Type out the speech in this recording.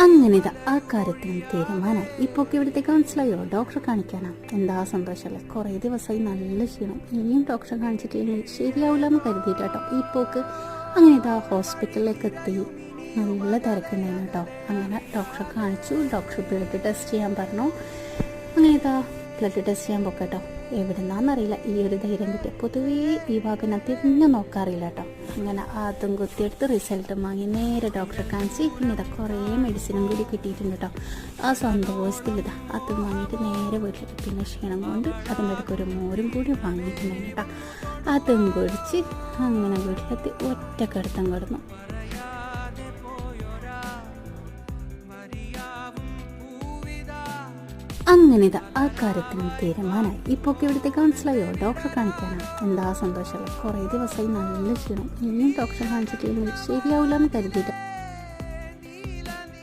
അങ്ങനെ ആ കാര്യത്തിനും തീരുമാനമായി. ഇപ്പോൾ ഇവിടത്തേക്ക് മനസ്സിലായോ, ഡോക്ടറെ കാണിക്കാനാ. എന്താ സന്തോഷമല്ലേ. കുറേ ദിവസമായി നല്ല ക്ഷീണം. ഇനിയും ഡോക്ടറെ കാണിച്ചിട്ടില്ലെങ്കിൽ ശരിയാവില്ല എന്ന് കരുതിയിട്ടോ ഈ പോക്ക്. അങ്ങനെ ഹോസ്പിറ്റലിലേക്ക് എത്തി. നല്ല തിരക്കുണ്ടായിരുന്നു കേട്ടോ. അങ്ങനെ ഡോക്ടറെ കാണിച്ചു. ഡോക്ടർ ബ്ലഡ് ടെസ്റ്റ് ചെയ്യാൻ പറഞ്ഞു. അങ്ങനെ ബ്ലഡ് ടെസ്റ്റ് ചെയ്യാൻ പോക്കട്ടോ. എവിടുന്നാന്നറിയില്ല ഈ ഒരു ധൈര്യം കിട്ടിയ. പൊതുവേ ഈ ഭാഗം തിരിഞ്ഞു നോക്കാറില്ല കേട്ടോ. അങ്ങനെ അതും കുത്തിയെടുത്ത് റിസൾട്ടും വാങ്ങി നേരെ ഡോക്ടറെ കാണിച്ച്. പിന്നെ കുറേ മെഡിസിനും കൂടി കിട്ടിയിട്ടുണ്ട് കേട്ടോ. ആ സന്തോഷത്തിൽ അതും വാങ്ങിയിട്ട് നേരെ വീട്ടിലേക്ക്. പിന്നെ ക്ഷീണം കൊണ്ട് അതിൻ്റെ ഇടയ്ക്ക് ഒരു മോരും കൂടി വാങ്ങിയിട്ടുണ്ടായിരുന്നു കേട്ടോ. അതും കുടിച്ച് അങ്ങനെ വീട്ടിലെത്തി ഒറ്റക്കെടുത്തം കിടന്നു. അങ്ങനെ ആ കാര്യത്തിനും തീരുമാനമായി. ഇപ്പോൾ ഇവിടത്തേക്ക് മനസ്സിലായോ, ഡോക്ടറെ കാണിക്കാനാ. എന്താ സന്തോഷമല്ലേ. കുറേ ദിവസമായി നല്ല ക്ഷീണം. ഇനിയും ഡോക്ടറെ കാണിച്ചിട്ടില്ലെങ്കിൽ ശരിയാവില്ല എന്ന് കരുതിയിട്ട്